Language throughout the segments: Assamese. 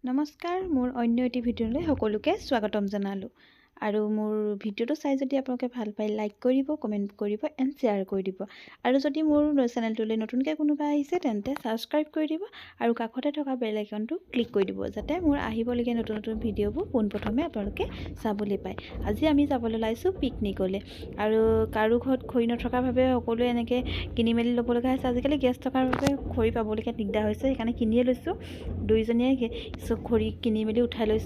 নমস্কাৰ, মোৰ অন্য এটি ভিডিঅ'লৈ সকলোকে স্বাগতম জনালোঁ। আৰু মোৰ ভিডিঅ'টো চাই যদি আপোনালোকে ভাল পায়, লাইক কৰিব, কমেণ্ট কৰিব এণ্ড শ্বেয়াৰ কৰি দিব। আৰু যদি মোৰ চেনেলটোলৈ নতুনকৈ কোনোবা আহিছে তেন্তে ছাবস্ক্ৰাইব কৰি দিব আৰু কাষতে থকা বেল আইকনটো ক্লিক কৰি দিব, যাতে মোৰ আহিবলগীয়া নতুন নতুন ভিডিঅ'বোৰ পোনপ্ৰথমে আপোনালোকে চাবলৈ পায়। আজি আমি যাবলৈ ওলাইছোঁ পিকনিকলৈ। আৰু কাৰো ঘৰত খৰি নথকাৰ বাবে সকলোৱে এনেকৈ কিনি মেলি ল'ব লগা হৈছে। আজিকালি গেছ থকাৰ বাবে খৰি পাবলৈকে দিগদাৰ হৈছে, সেইকাৰণে কিনিয়ে লৈছোঁ। দুইজনীয়ে খৰি কিনি মেলি উঠাই লৈ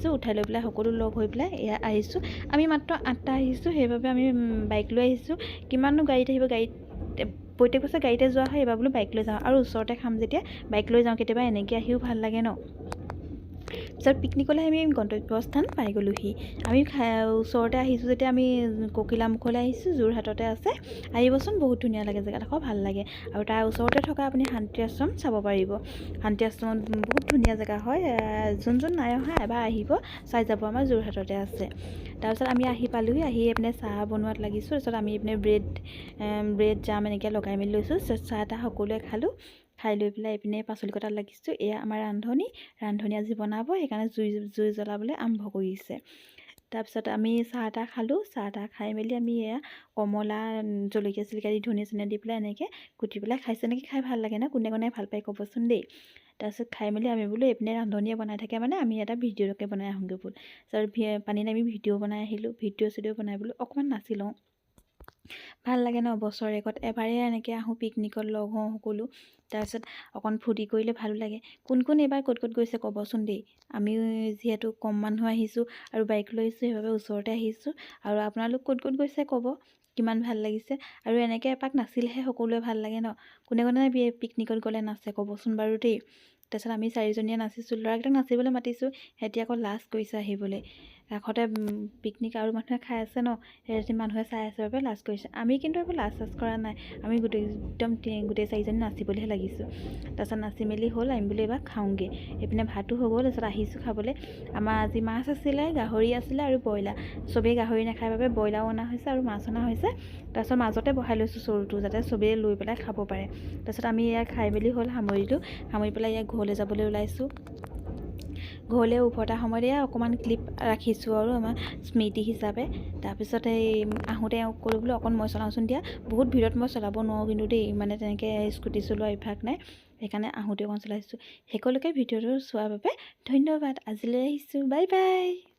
পেলাই সকলো লগ হৈ পেলাই এয়া আহিছোঁ। আমি মাত্ৰ 8টা আহিছোঁ, সেইবাবে আমি বাইক লৈ আহিছোঁ। কিমাননো গাড়ীত আহিব, প্ৰত্যেক বছৰ গাড়ীতে যোৱা হয়, এইবাৰ বোলো বাইক লৈ যাওঁ। আৰু ওচৰতে খাম যেতিয়া বাইক লৈ যাওঁ, কেতিয়াবা এনেকৈ আহিও ভাল লাগে ন। পিছত পিকনিকলৈ আমি গন্তব্যস্থান পাই গ'লোহি। আমি ওচৰতে আহিছোঁ যেতিয়া আমি ককিলামুখলৈ আহিছোঁ, যোৰহাটতে আছে। আহিবচোন, বহুত ধুনীয়া লাগে জেগাডোখৰ, ভাল লাগে। আৰু তাৰ ওচৰতে থকা আপুনি শান্তি আশ্ৰম চাব পাৰিব। শান্তি আশ্ৰমত বহুত ধুনীয়া জেগা হয়। যোন নাই অহা এবাৰ আহিব, চাই যাব, আমাৰ যোৰহাটতে আছে। তাৰপিছত আমি আহি পালোঁহি, আহি এইপিনে চাহ বনোৱাত লাগিছোঁ। তাৰপিছত আমি এইপিনে ব্ৰেড জাম এনেকৈ লগাই মেলি লৈছোঁ। চাহ তাহ সকলোৱে খালোঁ। খাই লৈ পেলাই এইপিনে পাচলি কটাত লাগিছোঁ। এয়া আমাৰ ৰান্ধনি আজি বনাব, সেইকাৰণে জুই জ্বলাবলৈ আৰম্ভ কৰিছে। তাৰপিছত আমি চাহ তাহ খালোঁ। চাহ তাহ খাই মেলি আমি এয়া কমলা, জলকীয়া চলকীয়া দি ধনিয়া চনিয়া দি পেলাই এনেকৈ কুটি পেলাই খাইছোঁ। এনেকৈ খাই ভাল লাগে ন, কোনে কোনে ভাল পায় ক'বচোন দেই। তাৰপিছত খাই মেলি আমি বোলো এইপিনে ৰান্ধনিয়ে বনাই থাকে মানে আমি এটা ভিডিঅ'কে বনাই আহোঁগৈ বোলো। তাৰপিছত পানীত আমি ভিডিঅ' বনাই আহিলোঁ। ভিডিঅ' বনাই বোলো অকণমান নাচি লওঁ, ভাল লাগে ন। বছৰেকত এবাৰেই এনেকৈ আহোঁ, পিকনিকত লগ হওঁ সকলো। তাৰপিছত অকণ ফূৰ্তি কৰিলে ভালো লাগে। কোন কোন এইবাৰ ক'ত ক'ত গৈছে ক'বচোন দেই। আমি যিহেতু কম মানুহ আহিছোঁ আৰু বাইক লৈ আহিছোঁ, সেইবাবে ওচৰতে আহিছোঁ। আৰু আপোনালোক ক'ত ক'ত গৈছে ক'ব, কিমান ভাল লাগিছে। আৰু এনেকৈ এপাক নাচিলেহে সকলোৱে ভাল লাগে ন। কোনে কোনে পিকনিকত গ'লে নাচে ক'বচোন বাৰু দেই। তাৰপিছত আমি 4জনীয়ে নাচিছোঁ। ল'ৰাকেইটাক নাচিবলৈ মাতিছোঁ, সিহঁতি আকৌ লাজ কৰিছে আহিবলৈ। কাষতে পিকনিক আৰু মানুহে খাই আছে ন, সেই মানুহে চাই আছে বাবে লাজ কৰিছে। আমি কিন্তু এইবোৰ লাজ কৰা নাই, আমি গোটেই 4জনী নাচিবলৈহে লাগিছোঁ। তাৰপিছত নাচি মেলি হ'ল, আমি বোলো এইবাৰ খাওঁগৈ। এইপিনে ভাতো হৈ গ'ল। তাৰপিছত আহিছোঁ খাবলৈ। আমাৰ আজি মাছ আছিলে, গাহৰি আছিলে আৰু ব্ৰইলাৰ। চবেই গাহৰি নাখায় বাবে ব্ৰইলাৰো অনা হৈছে আৰু মাছ অনা হৈছে। তাৰপিছত মাজতে বহাই লৈছোঁ চৰুটো, যাতে চবেই লৈ পেলাই খাব পাৰে। তাৰপিছত আমি এয়া খাই মেলি হ'ল, সামৰি পেলাই ইয়াত ঘৰলৈ যাবলৈ ওলাইছোঁ। ঘৰলৈ উভতা সময়ত এয়া অকণমান ক্লিপ ৰাখিছোঁ আৰু আমাৰ স্মৃতি হিচাপে। তাৰপিছত এই আহোঁতে ক'লোঁ বোলো অকণ মই চলাওঁচোন দিয়া। বহুত ভিৰত মই চলাব নোৱাৰোঁ কিন্তু দেই, মানে তেনেকৈ স্কুটি চলোৱা অভ্যাস নাই, সেইকাৰণে আহোঁতে অকণ চলাইছোঁ। সকলোকে ভিডিঅ'টো চোৱাৰ বাবে ধন্যবাদ। আজিলৈ আহিছোঁ, বাই বাই।